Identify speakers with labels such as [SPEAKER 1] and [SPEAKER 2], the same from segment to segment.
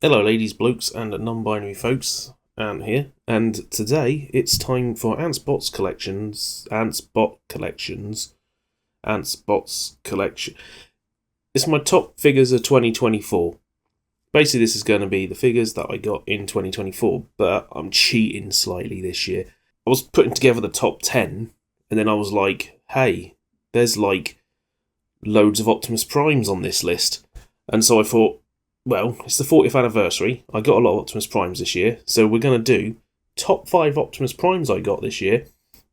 [SPEAKER 1] Hello ladies, blokes and non-binary folks, Ant here, and today it's time for Ant's Bots Collections, Ant's Bot Collections, Ant's Bots Collection. It's my top figures of 2024. Basically this is going to be the figures that I got in 2024, but I'm cheating slightly this year. I was putting together the top 10, and then I was like, hey, there's like loads of Optimus Primes on this list, and so I thought, well, it's the 40th anniversary. I got a lot of Optimus Primes this year, so we're going to do top 5 Optimus Primes I got this year,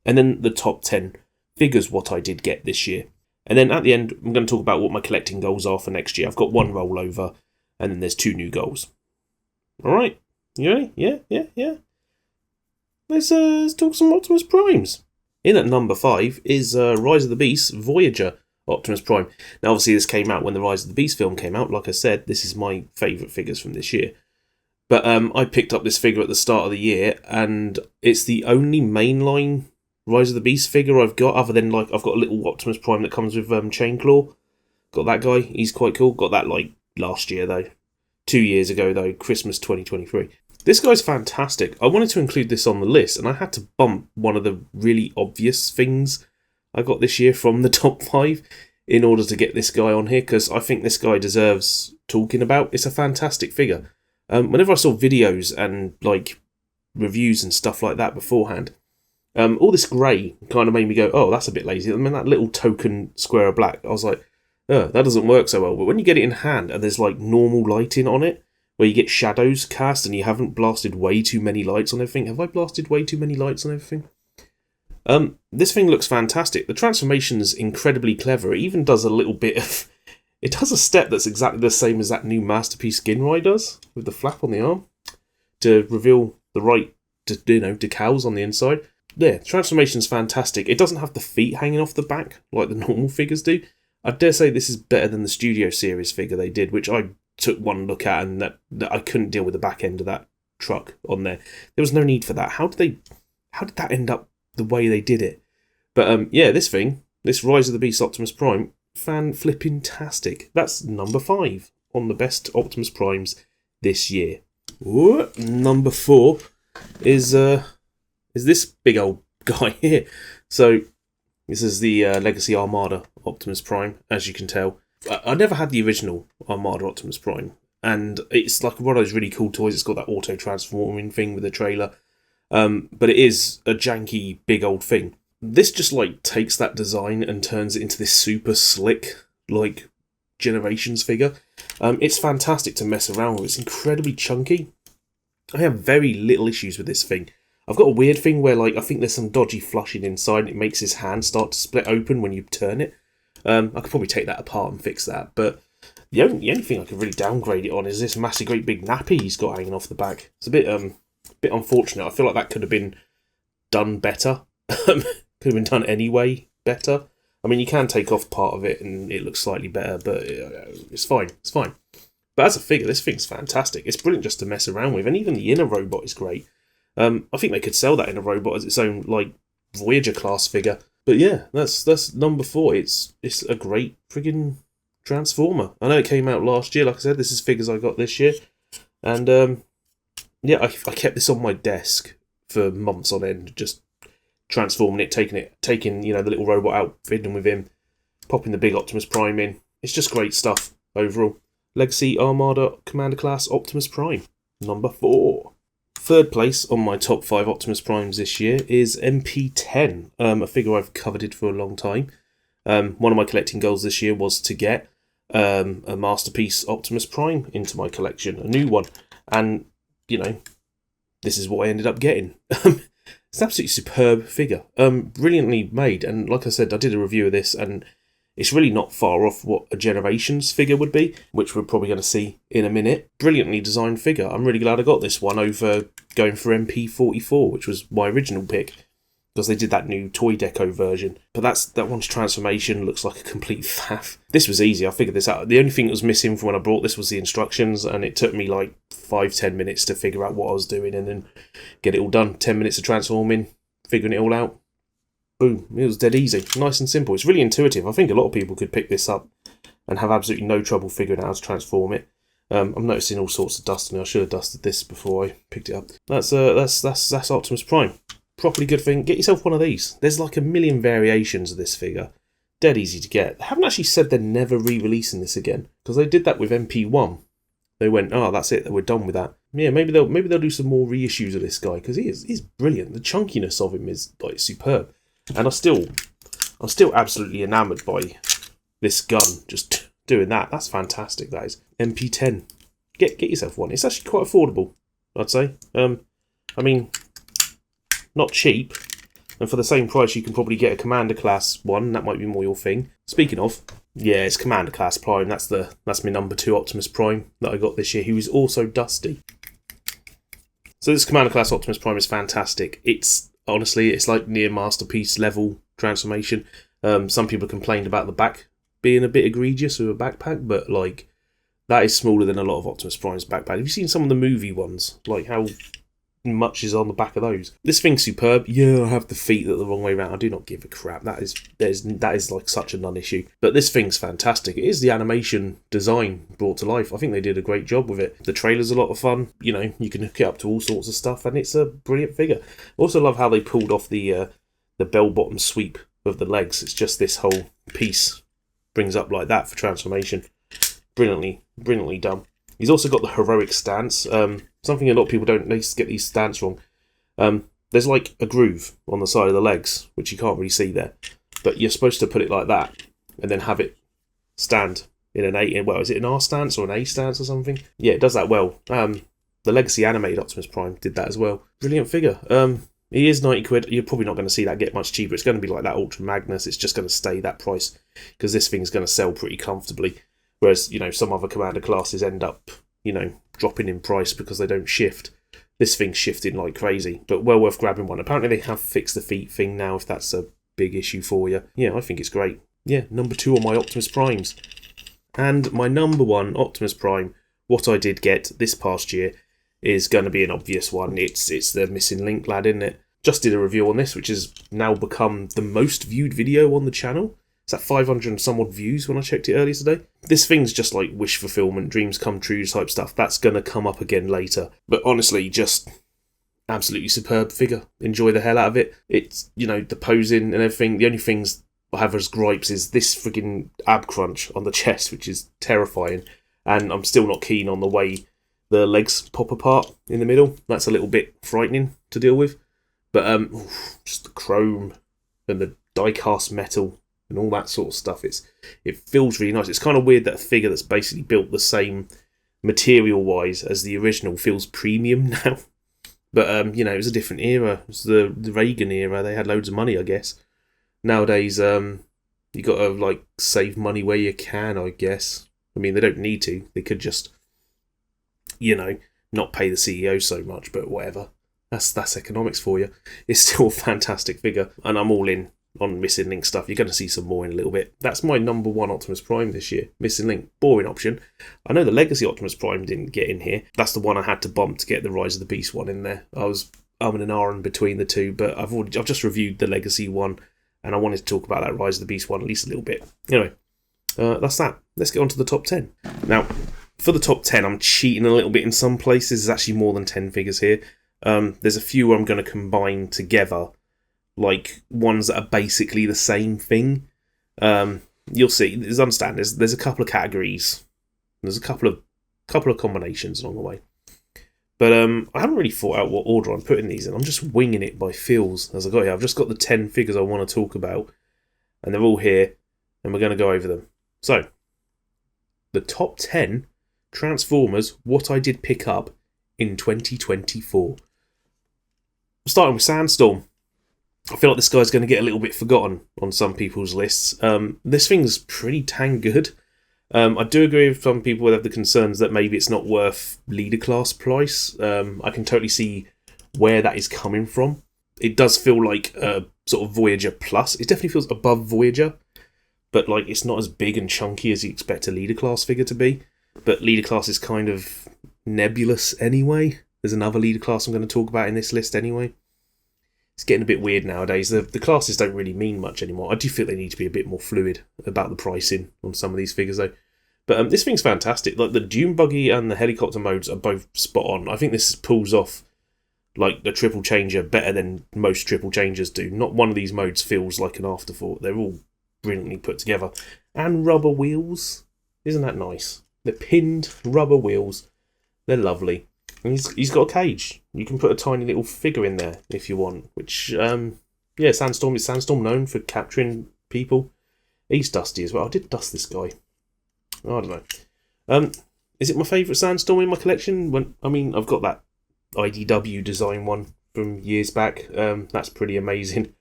[SPEAKER 1] and then the top 10 figures what I did get this year. And then at the end, I'm going to talk about what my collecting goals are for next year. I've got one rollover, and then there's 2 new goals. Alright, you ready? Yeah. Let's talk some Optimus Primes. In at number 5 is Rise of the Beast Voyager Optimus Prime. Now obviously this came out when the Rise of the Beast film came out. Like I said, this is my favourite figures from this year. But I picked up this figure at the start of the year, and it's the only mainline Rise of the Beast figure I've got, other than like I've got a little Optimus Prime that comes with Chainclaw. Got that guy, he's quite cool. Got that like last year though. 2 years ago though, Christmas 2023. This guy's fantastic. I wanted to include this on the list, and I had to bump one of the really obvious things I got this year from the top 5 in order to get this guy on here, because I think this guy deserves talking about. It's a fantastic figure. Whenever I saw videos and like reviews and stuff like that beforehand, all this grey kind of made me go, oh, that's a bit lazy. I mean, that little token square of black, I was like, oh, that doesn't work so well. But when you get it in hand and there's like normal lighting on it, where you get shadows cast and you haven't blasted way too many lights on everything. Have I blasted way too many lights on everything? This thing looks fantastic. The transformation is incredibly clever. It even does a little bit of... It does a step that's exactly the same as that new Masterpiece Skinrai does, with the flap on the arm, to reveal the right, decals on the inside. Yeah, transformation's fantastic. It doesn't have the feet hanging off the back like the normal figures do. I dare say this is better than the Studio Series figure they did, which I took one look at, and that I couldn't deal with the back end of that truck on there. There was no need for that. How did that end up the way they did it? But yeah, this Rise of the Beast Optimus Prime, fan-flipping-tastic. That's number 5 on the best Optimus Primes this year. Ooh, number 4 is this big old guy here. So this is the Legacy Armada Optimus Prime, as you can tell. I never had the original Armada Optimus Prime, and it's like one of those really cool toys. It's got that auto-transforming thing with the trailer. But it is a janky, big old thing. This just like takes that design and turns it into this super slick, like, Generations figure. It's fantastic to mess around with. It's incredibly chunky. I have very little issues with this thing. I've got a weird thing where, like, I think there's some dodgy flushing inside, and it makes his hand start to split open when you turn it. I could probably take that apart and fix that, but the only thing I could really downgrade it on is this massive, great big nappy he's got hanging off the back. It's a bit unfortunate. I feel like that could have been done better. Could have been done anyway better. I mean, you can take off part of it and it looks slightly better, but it's fine. It's fine. But as a figure, this thing's fantastic. It's brilliant just to mess around with, and even the inner robot is great. I think they could sell that inner robot as its own like Voyager class figure. But yeah, that's number 4. It's a great friggin' Transformer. I know it came out last year. Like I said, this is figures I got this year, and yeah, I kept this on my desk for months on end, just transforming it, taking the little robot out, fiddling with him, popping the big Optimus Prime in. It's just great stuff overall. Legacy Armada Commander Class Optimus Prime, number 4. Third place on my top 5 Optimus Primes this year is MP10, a figure I've coveted for a long time. One of my collecting goals this year was to get a Masterpiece Optimus Prime into my collection, a new one, and this is what I ended up getting. It's an absolutely superb figure, brilliantly made, and like I said, I did a review of this, and it's really not far off what a Generations figure would be, which we're probably going to see in a minute. Brilliantly designed figure. I'm really glad I got this one over going for MP44, which was my original pick, because they did that new Toy Deco version. But that one's transformation looks like a complete faff. This was easy, I figured this out. The only thing that was missing from when I brought this was the instructions, and it took me like 5-10 minutes to figure out what I was doing and then get it all done. 10 minutes of transforming, figuring it all out. Boom, it was dead easy. Nice and simple. It's really intuitive. I think a lot of people could pick this up and have absolutely no trouble figuring out how to transform it. I'm noticing all sorts of dust on it. I should have dusted this before I picked it up. That's Optimus Prime. Properly good thing. Get yourself one of these. There's like a million variations of this figure. Dead easy to get. They haven't actually said they're never re-releasing this again, because they did that with MP1. They went, oh, that's it. We're done with that. Yeah, maybe they'll do some more reissues of this guy, because he's brilliant. The chunkiness of him is like superb, and I'm still absolutely enamoured by this gun. Just doing that. That's fantastic. That is MP10. Get yourself one. It's actually quite affordable, I'd say. I mean, not cheap. And for the same price, you can probably get a Commander Class one. That might be more your thing. Speaking of, yeah, it's Commander Class Prime. That's my number 2 Optimus Prime that I got this year. He was also dusty. So this Commander Class Optimus Prime is fantastic. It's like near masterpiece level transformation. Some people complained about the back being a bit egregious with a backpack, but like that is smaller than a lot of Optimus Prime's backpack. Have you seen some of the movie ones? Like how much is on the back of those? This thing's superb. Yeah, I have the feet that are the wrong way around. I do not give a crap. That is like such a non-issue. But this thing's fantastic. It is the animation design brought to life. I think they did a great job with it. The trailer's a lot of fun. You know, you can hook it up to all sorts of stuff, and it's a brilliant figure. I also love how they pulled off the bell-bottom sweep of the legs. It's just this whole piece brings up like that for transformation. Brilliantly done. He's also got the heroic stance. Something a lot of people don't, they get these stance wrong. There's like a groove on the side of the legs, which you can't really see there. But you're supposed to put it like that, and then have it stand in an A, well, is it an R stance or an A stance or something? Yeah, it does that well. The Legacy animated Optimus Prime did that as well. Brilliant figure. He is 90 quid. You're probably not going to see that get much cheaper. It's going to be like that Ultra Magnus. It's just going to stay that price, because this thing's going to sell pretty comfortably. Whereas, you know, some other Commander classes end up, you know, dropping in price because they don't shift. This thing's shifting like crazy, but well worth grabbing one. Apparently they have fixed the feet thing now, if that's a big issue for you. Yeah, I think it's great. Yeah, number 2 on my Optimus Primes. And my number 1 Optimus Prime, what I did get this past year, is going to be an obvious one. It's the Missing Link lad, isn't it? Just did a review on this, which has now become the most viewed video on the channel. It's at 500 and some odd views when I checked it earlier today. This thing's just like wish fulfillment, dreams come true type stuff. That's going to come up again later. But honestly, just absolutely superb figure. Enjoy the hell out of it. It's, you know, the posing and everything. The only things I have as gripes is this frigging ab crunch on the chest, which is terrifying. And I'm still not keen on the way the legs pop apart in the middle. That's a little bit frightening to deal with. But just the chrome and the die-cast metal and all that sort of stuff. It feels really nice. It's kind of weird that a figure that's basically built the same material-wise as the original feels premium now. But, you know, it was a different era. It was the Reagan era. They had loads of money, I guess. Nowadays, you got to, like, save money where you can, I guess. I mean, they don't need to. They could just, you know, not pay the CEO so much, but whatever. That's economics for you. It's still a fantastic figure, and I'm all in on Missing Link stuff. You're going to see some more in a little bit. That's my number 1 Optimus Prime this year. Missing Link, boring option. I know the Legacy Optimus Prime didn't get in here. That's the one I had to bump to get the Rise of the Beast one in there. I was umming and ahhing between the two, but I've just reviewed the Legacy one, and I wanted to talk about that Rise of the Beast one at least a little bit. Anyway, that's that. Let's get on to the top 10. Now, for the top 10, I'm cheating a little bit in some places. There's actually more than 10 figures here. There's a few I'm going to combine together, like ones that are basically the same thing. You'll see. There's a couple of categories. There's a couple of combinations along the way. But I haven't really thought out what order I'm putting these in. I'm just winging it by feels as I got here. I've just got the 10 figures I want to talk about, and they're all here, and we're going to go over them. So, the top 10 Transformers, what I did pick up in 2024. Starting with Sandstorm. I feel like this guy's going to get a little bit forgotten on some people's lists. This thing's pretty dang good. I do agree with some people that have the concerns that maybe it's not worth leader class price. I can totally see where that is coming from. It does feel like a sort of Voyager Plus. It definitely feels above Voyager, but like it's not as big and chunky as you expect a leader class figure to be. But leader class is kind of nebulous anyway. There's another leader class I'm going to talk about in this list anyway. It's getting a bit weird nowadays. The classes don't really mean much anymore. I do feel they need to be a bit more fluid about the pricing on some of these figures though. But this thing's fantastic. Like the dune buggy and the helicopter modes are both spot on. I think this pulls off like the triple changer better than most triple changers do. Not one of these modes feels like an afterthought. They're all brilliantly put together. And rubber wheels. Isn't that nice? They're pinned rubber wheels. They're lovely. And he's got a cage. You can put a tiny little figure in there if you want. Which, yeah, Sandstorm is Sandstorm known for capturing people. He's dusty as well. I did dust this guy. I don't know. Is it my favourite Sandstorm in my collection? I've got that IDW design one from years back. That's pretty amazing.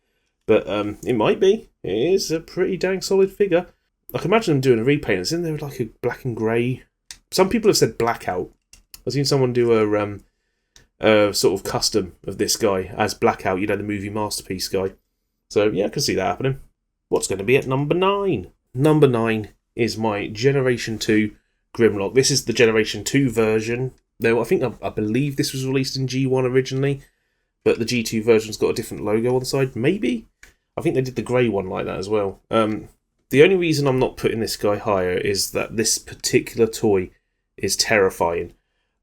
[SPEAKER 1] But it might be. It is a pretty dang solid figure. I can imagine them doing a repaint. It's in there like a black and grey. Some people have said blackout. I've seen someone do a sort of custom of this guy as Blackout, the movie Masterpiece guy. So yeah, I can see that happening. What's going to be at number 9? Number 9 is my Generation 2 Grimlock. This is the Generation 2 version. Though I believe this was released in G1 originally, but the G2 version's got a different logo on the side. Maybe? I think they did the grey one like that as well. The only reason I'm not putting this guy higher is that this particular toy is terrifying.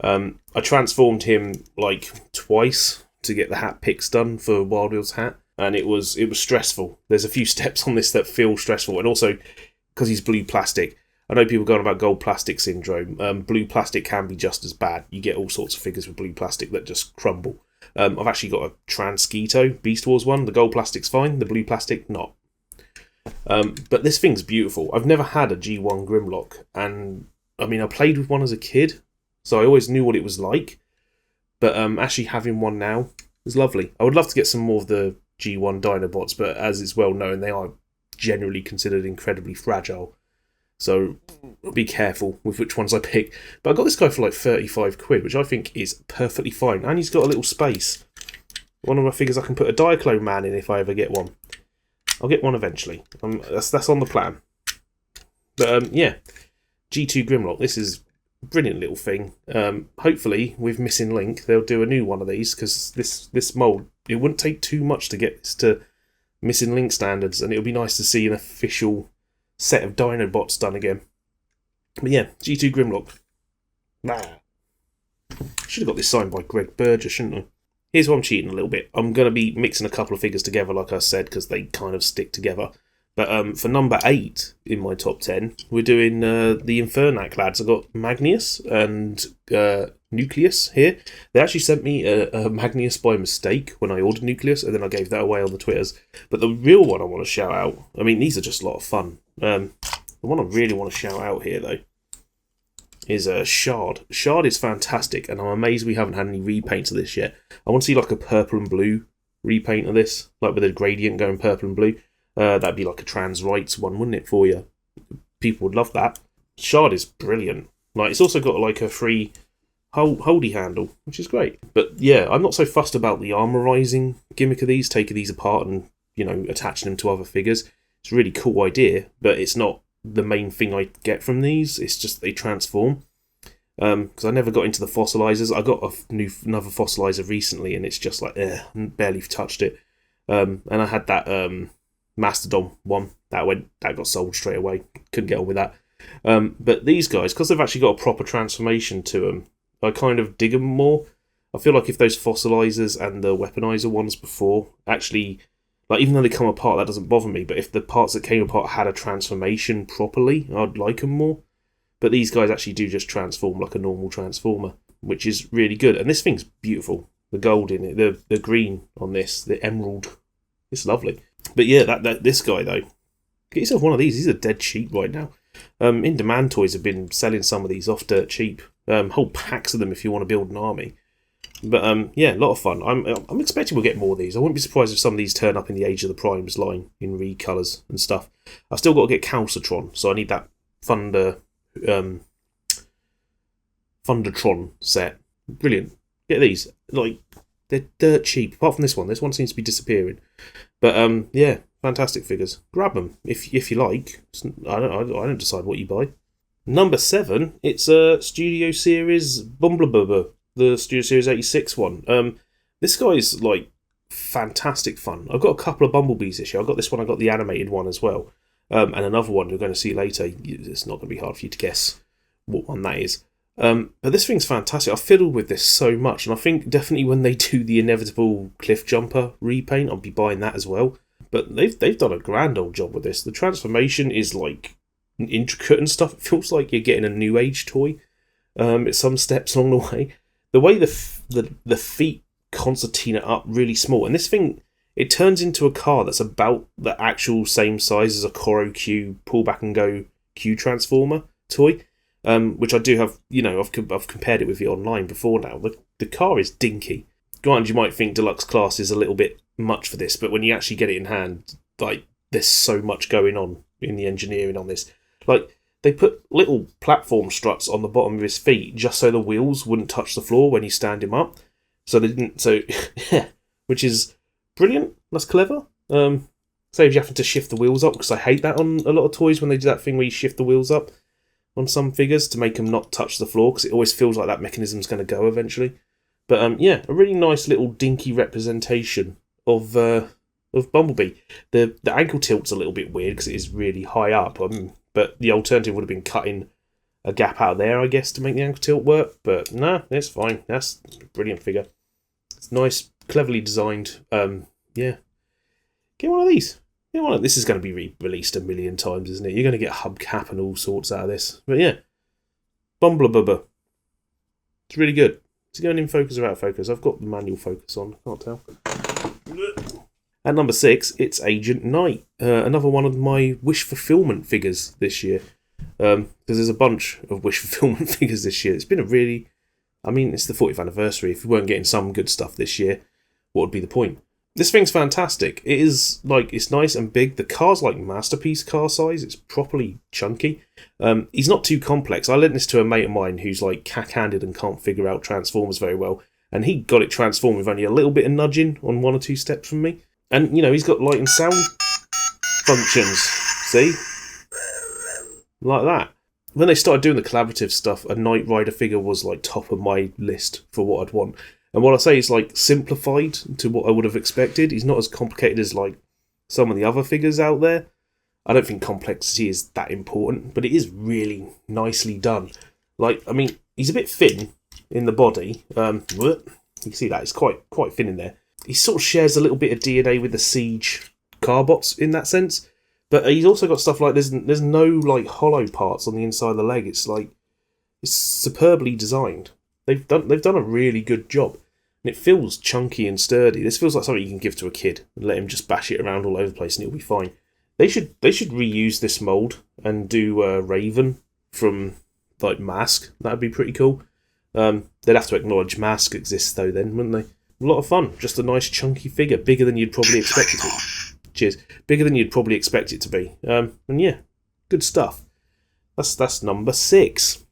[SPEAKER 1] I transformed him like twice to get the hat picks done for Wild Wheel's hat, and it was stressful. There's a few steps on this that feel stressful, and also because he's blue plastic. I know people going about gold plastic syndrome. Blue plastic can be just as bad. You get all sorts of figures with blue plastic that just crumble. I've actually got a Transketo Beast Wars one. The gold plastic's fine, the blue plastic not. But this thing's beautiful. I've never had a G1 Grimlock, and I played with one as a kid, so I always knew what it was like. But actually having one now is lovely. I would love to get some more of the G1 Dinobots, but as it's well known, they are generally considered incredibly fragile. So be careful with which ones I pick. But I got this guy for like 35 quid, which I think is perfectly fine. And he's got a little space. One of my figures I can put a Diaclone Man in if I ever get one. I'll get one eventually. That's on the plan. But yeah, G2 Grimlock. This is a brilliant little thing. Hopefully, with Missing Link, they'll do a new one of these, because this mould, it wouldn't take too much to get this to Missing Link standards, and it'll be nice to see an official set of Dinobots done again. But yeah, G2 Grimlock. Should have got this signed by Greg Berger, shouldn't I? Here's why I'm cheating a little bit. I'm going to be mixing a couple of figures together, like I said, because they kind of stick together. But for number 8 in my top 10, we're doing the Infernac lads. I've got Magnius and Nucleus here. They actually sent me a Magnius by mistake when I ordered Nucleus, and then I gave that away on the Twitters. But the real one I want to shout out, these are just a lot of fun. The one I really want to shout out here, though, is Shard. Shard is fantastic, and I'm amazed we haven't had any repaints of this yet. I want to see like a purple and blue repaint of this, like with a gradient going purple and blue. That'd be like a trans rights one, wouldn't it, for you? People would love that. Shard is brilliant. Like, it's also got like a free holdy handle, which is great. But yeah, I'm not so fussed about the armorizing gimmick of these, taking these apart and, attaching them to other figures. It's a really cool idea, but it's not the main thing I get from these. It's just they transform. Because I never got into the fossilizers. I got another fossilizer recently, and it's just like, barely touched it. And I had that Mastodon one that got sold straight away. Couldn't get on with that. But these guys, because they've actually got a proper transformation to them, I kind of dig them more. I feel like if those fossilizers and the weaponizer ones before actually, like, even though they come apart, that doesn't bother me. But if the parts that came apart had a transformation properly, I'd like them more. But these guys actually do just transform like a normal Transformer, which is really good. And this thing's beautiful. The gold in it, the green on this, the emerald. It's lovely. But yeah, this guy, though, get yourself one of these. These are dead cheap right now. In Demand Toys have been selling some of these off dirt cheap. Whole packs of them if you want to build an army. But yeah, a lot of fun. I'm expecting we'll get more of these. I wouldn't be surprised if some of these turn up in the Age of the Primes line in re-colours and stuff. I've still got to get Calcitron, so I need that Thundertron set. Brilliant. Get these. Like, they're dirt cheap. Apart from this one. This one seems to be disappearing. But yeah, fantastic figures. Grab them if you like. I don't decide what you buy. Number 7, it's a Studio Series Bumblebee, the Studio Series 86 one. This guy's like fantastic fun. I've got a couple of Bumblebees this year. I got this one. I got the animated one as well. and another one you're going to see later. It's not going to be hard for you to guess what one that is. But this thing's fantastic. I've fiddled with this so much, and I think definitely when they do the inevitable Cliff Jumper repaint, I'll be buying that as well. But they've done a grand old job with this. The transformation is like intricate and stuff. It feels like you're getting a new age toy. At some steps along the way, the way the feet concertina up really small, and this thing, it turns into a car that's about the actual same size as a Coro Q pull back and go Q transformer toy. Which I do have, I've compared it with it online before now. The car is dinky. Granted, you might think deluxe class is a little bit much for this, but when you actually get it in hand, like, there's so much going on in the engineering on this. Like, they put little platform struts on the bottom of his feet just so the wheels wouldn't touch the floor when you stand him up. So they didn't. So yeah, which is brilliant. That's clever. Saves you having to shift the wheels up, because I hate that on a lot of toys when they do that thing where you shift the wheels up on some figures to make them not touch the floor, because it always feels like that mechanism's going to go eventually. But yeah, a really nice little dinky representation of Bumblebee. The ankle tilt's a little bit weird because it is really high up. But the alternative would have been cutting a gap out there, I guess, to make the ankle tilt work. But no, it's fine. That's a brilliant figure. It's nice, cleverly designed. Yeah, get one of these. This is going to be released a million times, isn't it? You're going to get hubcap and all sorts out of this. But yeah, Bumblebee. It's really good. Is it going in focus or out of focus? I've got the manual focus on. Can't tell. At number 6, it's Agent Knight. Another one of my wish fulfillment figures this year. Because there's a bunch of wish fulfillment figures this year. It's been it's the 40th anniversary. If we weren't getting some good stuff this year, what would be the point? This thing's fantastic. It is, it's nice and big. The car's like masterpiece car size. It's properly chunky. He's not too complex. I lent this to a mate of mine who's like cack-handed and can't figure out Transformers very well. And he got it transformed with only a little bit of nudging on 1 or 2 steps from me. And, he's got light and sound functions. See? Like that. When they started doing the collaborative stuff, a Knight Rider figure was like top of my list for what I'd want. And what I say is like simplified to what I would have expected. He's not as complicated as like some of the other figures out there. I don't think complexity is that important, but it is really nicely done. He's a bit thin in the body. You can see that, it's quite thin in there. He sort of shares a little bit of DNA with the Siege Carbots in that sense, but he's also got stuff like there's no like hollow parts on the inside of the leg. It's superbly designed. They've done a really good job, and it feels chunky and sturdy. This feels like something you can give to a kid and let him just bash it around all over the place, and it'll be fine. They should reuse this mold and do Raven from like Mask. That'd be pretty cool. They'd have to acknowledge Mask exists though, then, wouldn't they? A lot of fun. Just a nice chunky figure, bigger than you'd probably expect it to be. Cheers. Bigger than you'd probably expect it to be. And yeah, good stuff. That's number 6.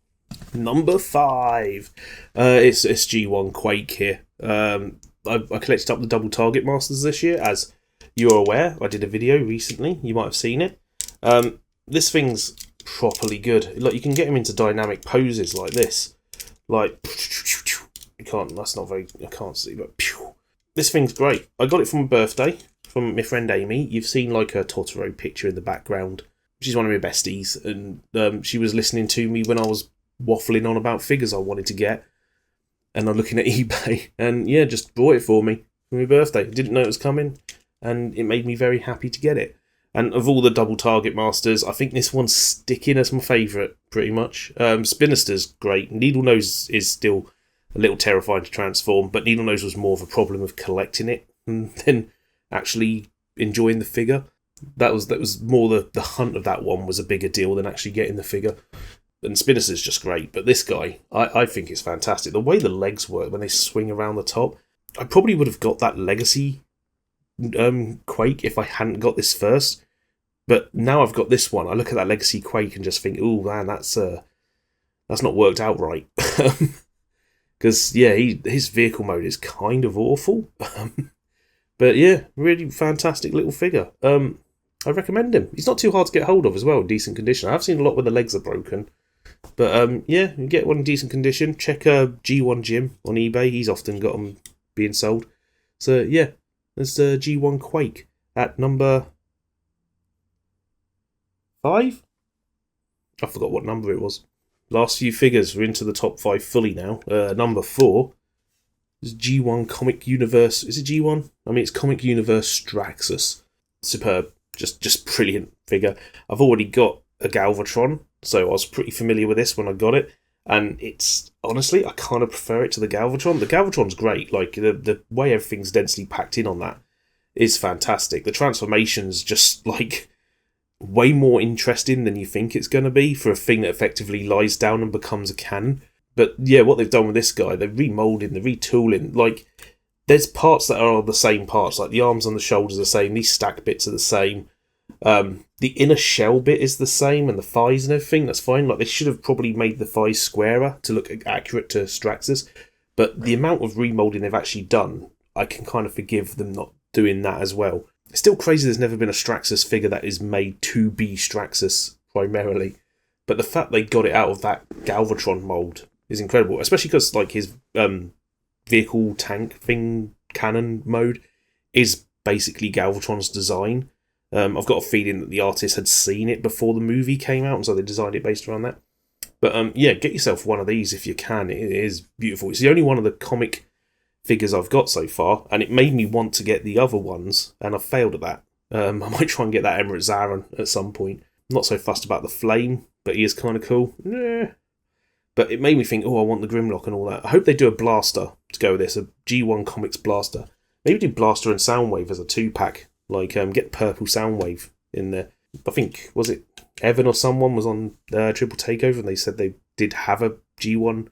[SPEAKER 1] Number 5. It's G1 Quake here. I collected up the double target masters this year, as you're aware. I did a video recently. You might have seen it. This thing's properly good. Like, you can get him into dynamic poses like this. Like, you can't. That's not very. I can't see, but this thing's great. I got it from a birthday from my friend Amy. You've seen like her Totoro picture in the background. She's one of my besties, and she was listening to me when I was waffling on about figures I wanted to get, and I'm looking at eBay, and yeah, just bought it for me for my birthday. Didn't know it was coming, and it made me very happy to get it. And of all the double target masters, I think this one's sticking as my favourite, pretty much. Spinister's great. Needlenose is still a little terrifying to transform, but Needlenose was more of a problem of collecting it than actually enjoying the figure. That was more the hunt of that one was a bigger deal than actually getting the figure. And Spinister's just great, but this guy, I think is fantastic. The way the legs work when they swing around the top, I probably would have got that Legacy Quake if I hadn't got this first. But now I've got this one, I look at that Legacy Quake and just think, oh man, that's not worked out right. Because yeah, his vehicle mode is kind of awful. But yeah, really fantastic little figure. I recommend him. He's not too hard to get hold of as well, in decent condition. I've seen a lot where the legs are broken. But yeah, you get one in decent condition. Check G1 Jim on eBay. He's often got them being sold. So yeah, there's G1 Quake at number 5? I forgot what number it was. Last few figures, we're into the top 5 fully now. Number 4 is G1 Comic Universe. Is it G1? I mean, it's Comic Universe Straxus. Superb. Just brilliant figure. I've already got a Galvatron, so I was pretty familiar with this when I got it. And it's, honestly, I kind of prefer it to the Galvatron. The Galvatron's great. Like, the way everything's densely packed in on that is fantastic. The transformation's just, like, way more interesting than you think it's going to be for a thing that effectively lies down and becomes a cannon. But yeah, what they've done with this guy, they're remolding, they're retooling. Like, there's parts that are the same parts, like the arms and the shoulders are the same, these stack bits are the same. The inner shell bit is the same, and the thighs and everything, that's fine. Like, they should have probably made the thighs squarer to look accurate to Straxus. But the amount of remolding they've actually done, I can kind of forgive them not doing that as well. It's still crazy there's never been a Straxus figure that is made to be Straxus primarily. But the fact they got it out of that Galvatron mould is incredible, especially because like his vehicle tank thing cannon mode is basically Galvatron's design. I've got a feeling that the artist had seen it before the movie came out, and so they designed it based around that. But yeah, get yourself one of these if you can. It is beautiful. It's the only one of the comic figures I've got so far, and it made me want to get the other ones, and I've failed at that. I might try and get that Emirate Zaran at some point. I'm not so fussed about the flame, but he is kind of cool. But it made me think, oh, I want the Grimlock and all that. I hope they do a blaster to go with this, a G1 Comics blaster. Maybe do Blaster and Soundwave as a 2-pack. Like, get Purple Soundwave in there. I think, was it Evan or someone was on Triple Takeover, and they said they did have a G1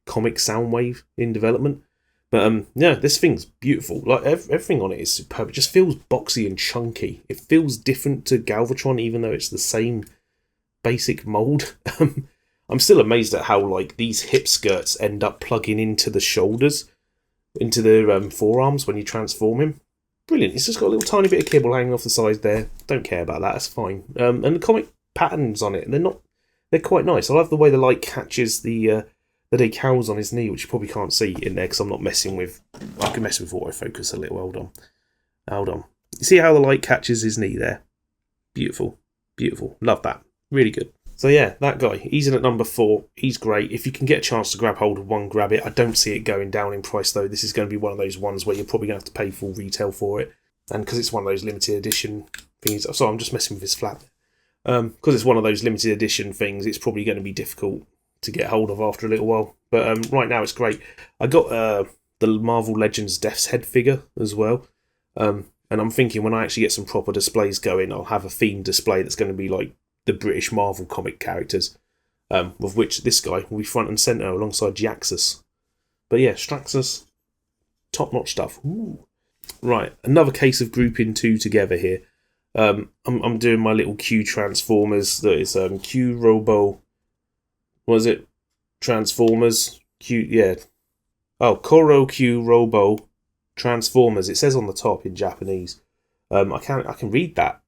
[SPEAKER 1] Comic Soundwave in development. But yeah, this thing's beautiful. Like, everything on it is superb. It just feels boxy and chunky. It feels different to Galvatron, even though it's the same basic mould. I'm still amazed at how, like, these hip skirts end up plugging into the shoulders, into the forearms when you transform him. Brilliant. It's just got a little tiny bit of kibble hanging off the side there. Don't care about that. That's fine. And the comic patterns on it, they're quite nice. I love the way the light catches the decals on his knee, which you probably can't see in there because I'm not messing with. I can mess with autofocus a little. Hold on. You see how the light catches his knee there? Beautiful. Love that. Really good. So yeah, that guy, he's in at number 4. He's great. If you can get a chance to grab hold of one, grab it. I don't see it going down in price though. This is going to be one of those ones where you're probably going to have to pay full retail for it. And because it's one of those limited edition things. Sorry, I'm just messing with his flap. Because it's one of those limited edition things, it's probably going to be difficult to get hold of after a little while. But right now it's great. I got the Marvel Legends Death's Head figure as well. And I'm thinking when I actually get some proper displays going, I'll have a themed display that's going to be like the British Marvel comic characters, with which this guy will be front and centre alongside Jaxus. But yeah, Straxus, top-notch stuff. Ooh. Right, another case of grouping two together here. I'm doing my little Q Transformers. That is Q Robo. What is it? Transformers. Koro Q Robo Transformers. It says on the top in Japanese. I can read that.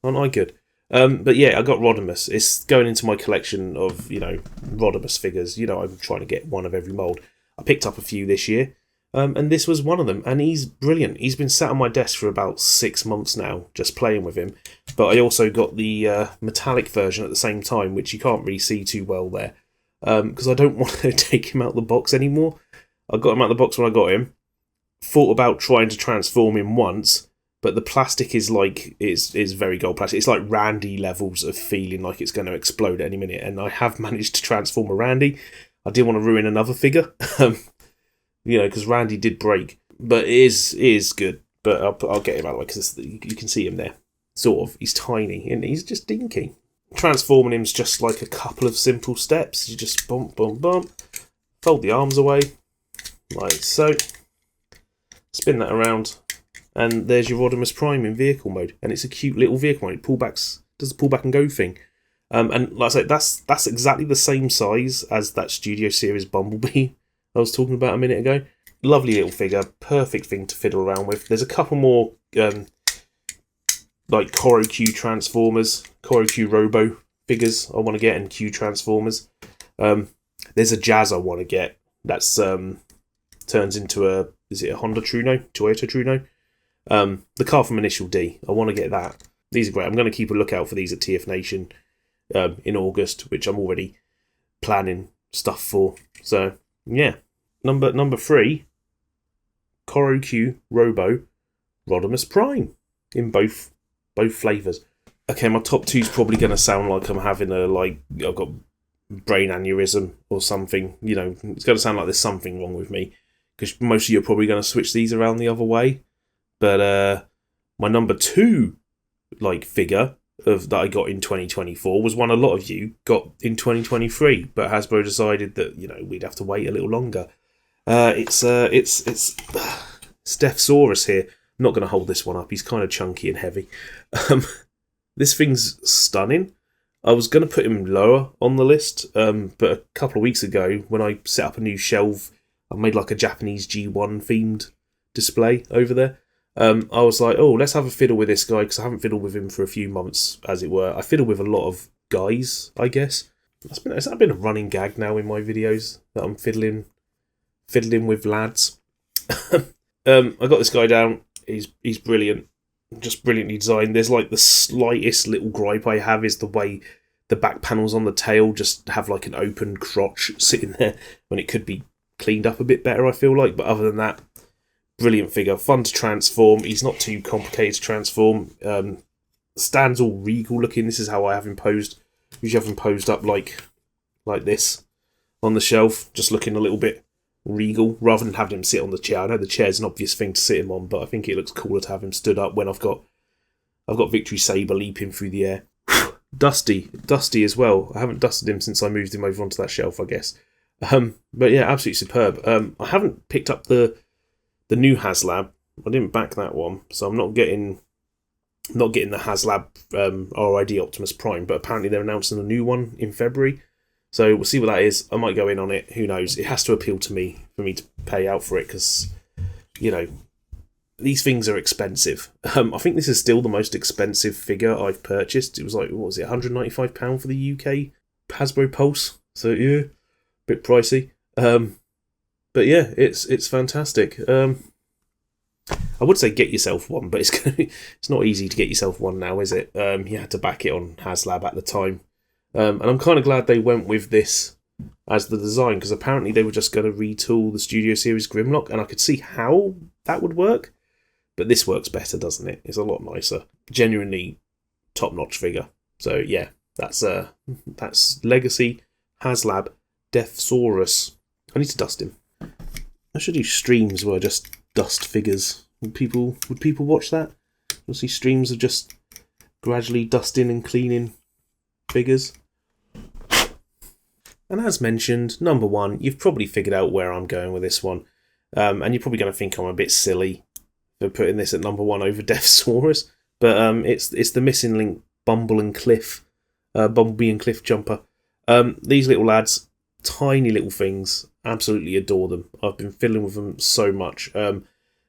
[SPEAKER 1] Aren't I good? But yeah, I got Rodimus. It's going into my collection of, Rodimus figures. I'm trying to get one of every mould. I picked up a few this year, and this was one of them. And he's brilliant. He's been sat on my desk for about 6 months now, just playing with him. But I also got the metallic version at the same time, which you can't really see too well there, because I don't want to take him out of the box anymore. I got him out of the box when I got him. Thought about trying to transform him once, but the plastic is very gold plastic. It's like Randy levels of feeling like it's going to explode at any minute. And I have managed to transform a Randy. I didn't want to ruin another figure, because Randy did break. But it is good. But I'll get him out of the way because you can see him there. Sort of. He's tiny and he's just dinky. Transforming him's just like a couple of simple steps. You just bump, bump, bump. Fold the arms away. Like so. Spin that around. And there's your Optimus Prime in vehicle mode, and it's a cute little vehicle mode. It does the pull back and go thing, and like I said, that's exactly the same size as that Studio Series Bumblebee I was talking about a minute ago. Lovely little figure, perfect thing to fiddle around with. There's a couple more like Koro Q Transformers, Koro Q Robo figures I want to get, and Q Transformers. There's a Jazz I want to get. That's turns into a Honda Truno, Toyota Truno. The car from Initial D. I want to get that. these are great. I'm going to keep a lookout for these at TF Nation in August, which I'm already planning stuff for. So yeah, number 3, Q Robo Rodimus Prime in both flavours. Okay, my top 2's probably going to sound like I'm having I've got brain aneurysm or something. You know, it's going to sound like there's something wrong with me, because most of you are probably going to switch these around the other way. But my number 2 figure that I got in 2024 was one a lot of you got in 2023, but Hasbro decided that, you know, we'd have to wait a little longer. It's Deathsaurus here. I'm not going to hold this one up. He's kind of chunky and heavy. This thing's stunning. I was going to put him lower on the list, but a couple of weeks ago, when I set up a new shelf, I made like a Japanese G1 themed display over there. I was like, oh, let's have a fiddle with this guy, because I haven't fiddled with him for a few months, as it were. I fiddle with a lot of guys, I guess. Has that been a running gag now in my videos, that I'm fiddling with lads? I got this guy down. He's brilliant. Just brilliantly designed. There's like the slightest little gripe I have is the way the back panels on the tail just have like an open crotch sitting there when it could be cleaned up a bit better, I feel like. But other than that, brilliant figure. Fun to transform. He's not too complicated to transform. Stands all regal looking. This is how I have him posed. Usually have him posed up like this on the shelf, just looking a little bit regal, rather than having him sit on the chair. I know the chair's an obvious thing to sit him on, but I think it looks cooler to have him stood up when I've got Victory Saber leaping through the air. Dusty as well. I haven't dusted him since I moved him over onto that shelf, I guess. But yeah, absolutely superb. I haven't picked up the new HasLab. I didn't back that one, so I'm not getting the HasLab RID Optimus Prime, but apparently they're announcing a new one in February. So we'll see what that is. I might go in on it. Who knows? It has to appeal to me for me to pay out for it, because, you know, these things are expensive. I think this is still the most expensive figure I've purchased. It was like, what was it, £195 for the UK Hasbro Pulse? So yeah, a bit pricey. But yeah, it's fantastic. I would say get yourself one, but it's not easy to get yourself one now, is it? You had to back it on HasLab at the time. And I'm kind of glad they went with this as the design, because apparently they were just going to retool the Studio Series Grimlock, and I could see how that would work. But this works better, doesn't it? It's a lot nicer. Genuinely top-notch figure. So yeah, that's Legacy HasLab Deathsaurus. I need to dust him. I should do streams where I just dust figures. Would people watch that? You'll see streams of just gradually dusting and cleaning figures. And as mentioned, number 1, you've probably figured out where I'm going with this one. And you're probably going to think I'm a bit silly for putting this at number 1 over Deathsaurus. But it's the missing link Bumblebee and Cliff jumper. These little lads, tiny little things, absolutely adore them. I've been fiddling with them so much.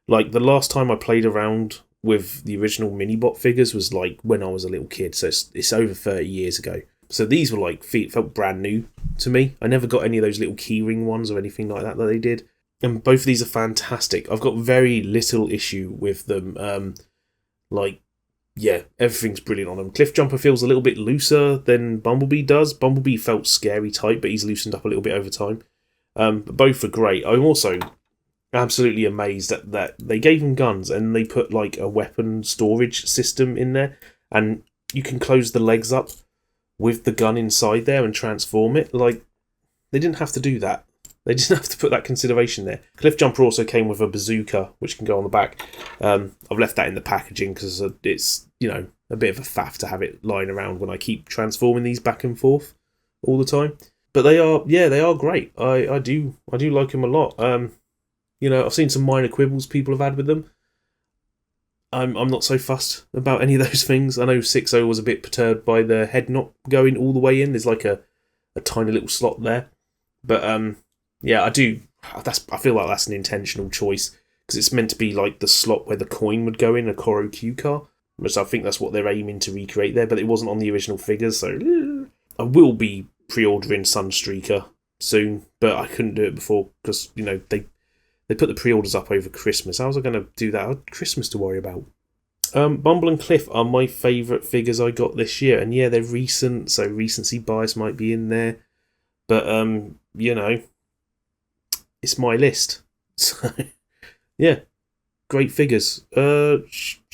[SPEAKER 1] Like the last time I played around with the original Minibot figures was like when I was a little kid, so it's over 30 years ago. So these were like, felt brand new to me. I never got any of those little keyring ones or anything like that they did. And both of these are fantastic. I've got very little issue with them. Yeah, everything's brilliant on them. Cliff Jumper feels a little bit looser than Bumblebee does. Bumblebee felt scary tight, but he's loosened up a little bit over time. But both are great. I'm also absolutely amazed that they gave him guns and they put like a weapon storage system in there, and you can close the legs up with the gun inside there and transform it. Like, they didn't have to do that. They didn't have to put that consideration there. Cliff Jumper also came with a bazooka, which can go on the back. I've left that in the packaging because it's, you know, a bit of a faff to have it lying around when I keep transforming these back and forth all the time. But they are great. I do like them a lot. You know, I've seen some minor quibbles people have had with them. I'm not so fussed about any of those things. I know 6.0 was a bit perturbed by the head not going all the way in. There's like a tiny little slot there. But yeah, I feel like that's an intentional choice, because it's meant to be like the slot where the coin would go in a Koro Q car. So I think that's what they're aiming to recreate there, but it wasn't on the original figures, so I will be pre-ordering Sunstreaker soon, but I couldn't do it before because, you know, they put the pre-orders up over Christmas. How was I going to do that? I had Christmas to worry about. Bumble and Cliff are my favourite figures I got this year, and yeah, they're recent, so recency bias might be in there, but you know, it's my list, so yeah, great figures. I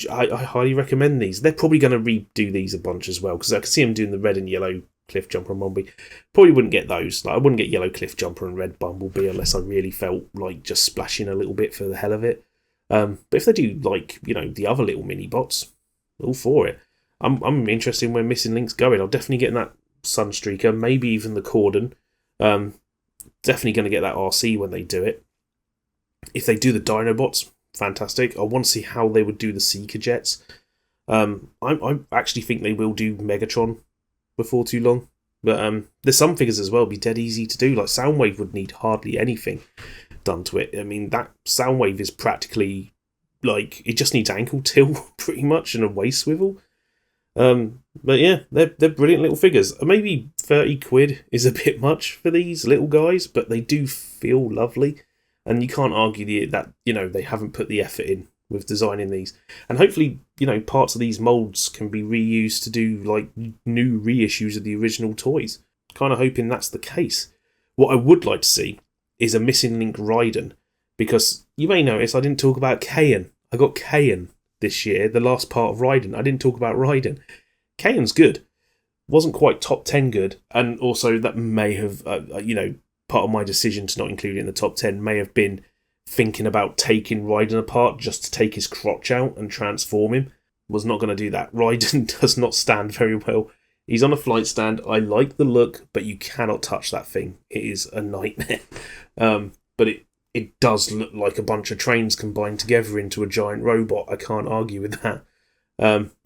[SPEAKER 1] highly recommend these. They're probably going to redo these a bunch as well, because I can see them doing the red and yellow Cliff Jumper and Bumblebee. Probably wouldn't get those. Like, I wouldn't get yellow Cliff Jumper and red Bumblebee unless I really felt like just splashing a little bit for the hell of it. But if they do, like, you know, the other little mini bots, all for it. I'm interested in where Missing Link's going. I'll definitely get that Sunstreaker, maybe even the Corden. Definitely going to get that RC when they do it. If they do the Dinobots, fantastic. I want to see how they would do the Seeker Jets. I actually think they will do Megatron before too long. But there's some figures as well be dead easy to do. Like Soundwave would need hardly anything done to it. I mean, that Soundwave is practically like, it just needs ankle tilt pretty much and a waist swivel. But yeah, they're brilliant little figures. Maybe 30 quid is a bit much for these little guys, but they do feel lovely. And you can't argue that, you know, they haven't put the effort in with designing these. And hopefully, you know, parts of these moulds can be reused to do, like, new reissues of the original toys. Kind of hoping that's the case. What I would like to see is a Missing Link Raiden. Because you may notice I didn't talk about Kayan. I got Kayan this year, the last part of Raiden. I didn't talk about Raiden. Kayan's good. Wasn't quite top 10 good. And also that may have, you know, part of my decision to not include it in the top 10 may have been thinking about taking Raiden apart just to take his crotch out and transform him. Was not going to do that. Raiden does not stand very well. He's on a flight stand. I like the look, but you cannot touch that thing. It is a nightmare. But it does look like a bunch of trains combined together into a giant robot. I can't argue with that.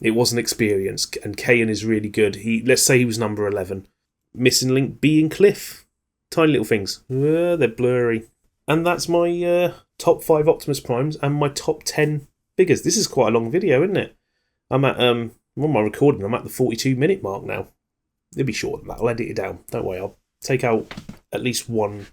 [SPEAKER 1] It was an experience, and Kayan is really good. Let's say he was number 11. Missing Link being Cliff. Tiny little things. They're blurry. And that's my top 5 Optimus Primes and my top 10 figures. This is quite a long video, isn't it? I'm on my recording. I'm at the 42-minute mark now. It'll be shorter than that. I'll edit it down. Don't worry. I'll take out at least one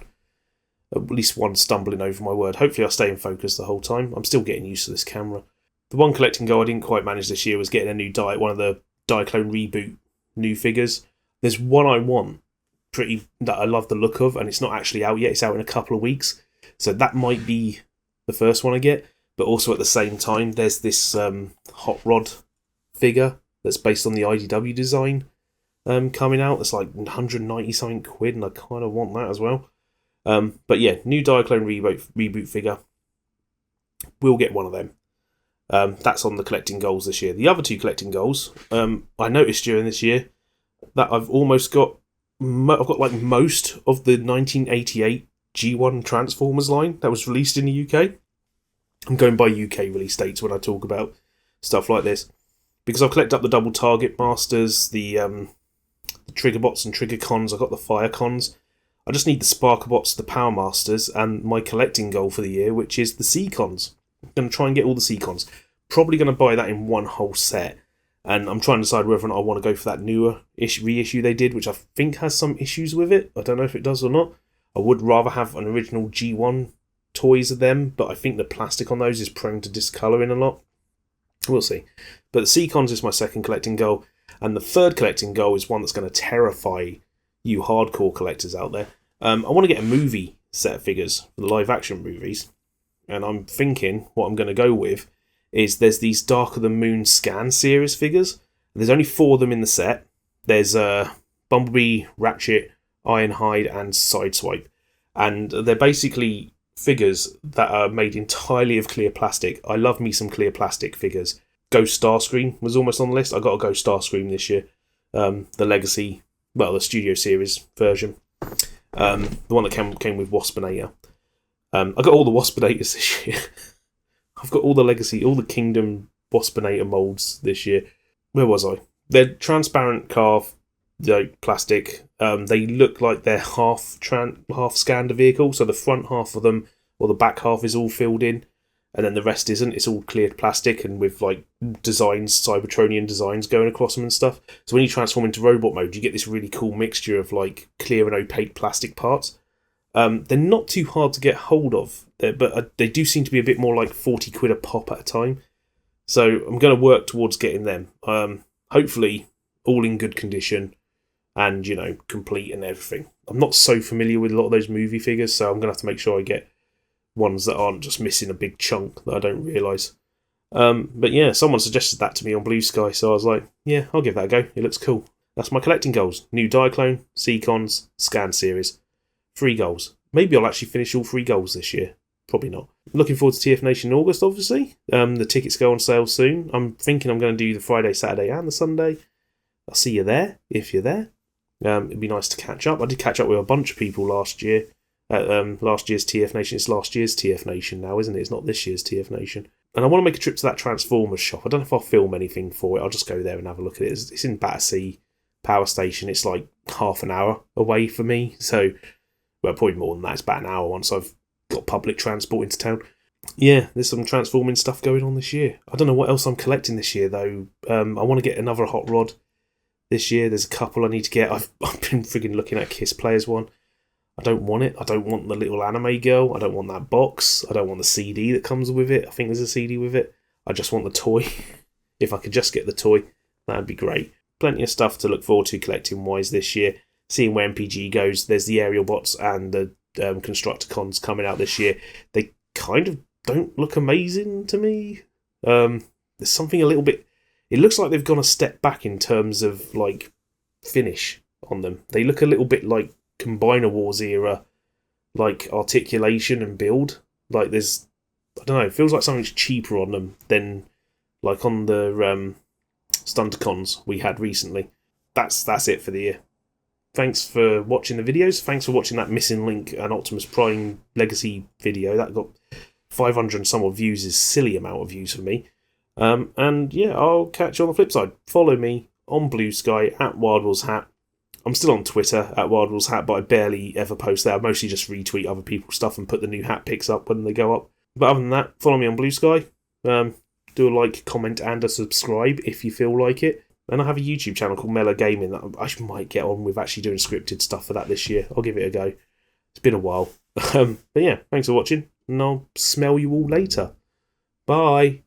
[SPEAKER 1] stumbling over my word. Hopefully I'll stay in focus the whole time. I'm still getting used to this camera. The one collecting goal I didn't quite manage this year was getting a new one of the Diaclone Reboot new figures. There's one I want that I love the look of, and it's not actually out yet. It's out in a couple of weeks, so that might be the first one I get. But also at the same time, there's this Hot Rod figure that's based on the IDW design coming out. It's like 190 something quid, and I kind of want that as well. But yeah, new Diaclone reboot figure. We'll get one of them. That's on the collecting goals this year. The other 2 collecting goals, I noticed during this year that I've almost got. I've got like most of the 1988 G1 Transformers line that was released in the UK. I'm going by UK release dates when I talk about stuff like this, because I've collected up the Double Target Masters, the Triggerbots and Triggercons. I've got the Firecons. I just need the Sparkerbots, the Power Masters, and my collecting goal for the year, which is the Seacons. I'm going to try and get all the Seacons. Probably going to buy that in one whole set. And I'm trying to decide whether or not I want to go for that newer reissue they did, which I think has some issues with it. I don't know if it does or not. I would rather have an original G1 toys of them, but I think the plastic on those is prone to discolouring a lot. We'll see. But the Seacons is my second collecting goal. And the third collecting goal is one that's going to terrify you hardcore collectors out there. I want to get a movie set of figures for the live action movies. And I'm thinking what I'm going to go with is there's these Dark of the Moon Scan series figures. There's only 4 of them in the set. There's Bumblebee, Ratchet, Ironhide, and Sideswipe. And they're basically figures that are made entirely of clear plastic. I love me some clear plastic figures. Ghost Starscream was almost on the list. I got a Ghost Starscream this year. The Legacy, well, the Studio Series version. The one that came with Waspinator. I got all the Waspinators this year. I've got all the Legacy, all the Kingdom Waspinator molds this year. Where was I? They're transparent carved, plastic. They look like they're half scanned a vehicle. So the front half of them, or the back half, is all filled in, and then the rest isn't. It's all clear plastic and with like designs, Cybertronian designs going across them and stuff. So when you transform into robot mode, you get this really cool mixture of like clear and opaque plastic parts. They're not too hard to get hold of, but they do seem to be a bit more like 40 quid a pop at a time. So I'm going to work towards getting them. Hopefully all in good condition and, complete and everything. I'm not so familiar with a lot of those movie figures, so I'm going to have to make sure I get ones that aren't just missing a big chunk that I don't realise. But yeah, someone suggested that to me on Blue Sky, so I was like, yeah, I'll give that a go. It looks cool. That's my collecting goals. New Diaclone, Seacons, Scan Series. 3 goals. Maybe I'll actually finish all 3 goals this year. Probably not. Looking forward to TF Nation in August, obviously. The tickets go on sale soon. I'm thinking I'm going to do the Friday, Saturday and the Sunday. I'll see you there, if you're there. It'd be nice to catch up. I did catch up with a bunch of people last year. At last year's TF Nation. It's last year's TF Nation now, isn't it? It's not this year's TF Nation. And I want to make a trip to that Transformers shop. I don't know if I'll film anything for it. I'll just go there and have a look at it. It's in Battersea Power Station. It's like half an hour away for me. So, well, probably more than that. It's about an hour once I've got public transport into town. Yeah, there's some transforming stuff going on this year. I don't know what else I'm collecting this year, though. I want to get another Hot Rod this year. There's a couple I need to get. I've been frigging looking at Kiss Players one. I don't want it. I don't want the little anime girl. I don't want that box. I don't want the CD that comes with it. I think there's a CD with it. I just want the toy. If I could just get the toy, that'd be great. Plenty of stuff to look forward to collecting-wise this year. Seeing where MPG goes. There's the aerial bots and the Constructicons coming out this year. They kind of don't look amazing to me. There's something a little bit... It looks like they've gone a step back in terms of, like, finish on them. They look a little bit like Combiner Wars era, like, articulation and build. Like, there's... I don't know, it feels like something's cheaper on them than, like, on the Stunticons we had recently. That's it for the year. Thanks for watching the videos. Thanks for watching that Missing Link and Optimus Prime Legacy video. That got 500 and some odd views, is a silly amount of views for me. And yeah, I'll catch you on the flip side. Follow me on Blue Sky at WildWallsHat. I'm still on Twitter at WildWallsHat, but I barely ever post there. I mostly just retweet other people's stuff and put the new hat pics up when they go up. But other than that, follow me on Blue Sky. Do a like, comment, and a subscribe if you feel like it. And I have a YouTube channel called Mellow Gaming that I might get on with actually doing scripted stuff for that this year. I'll give it a go. It's been a while. But yeah, thanks for watching, and I'll smell you all later. Bye.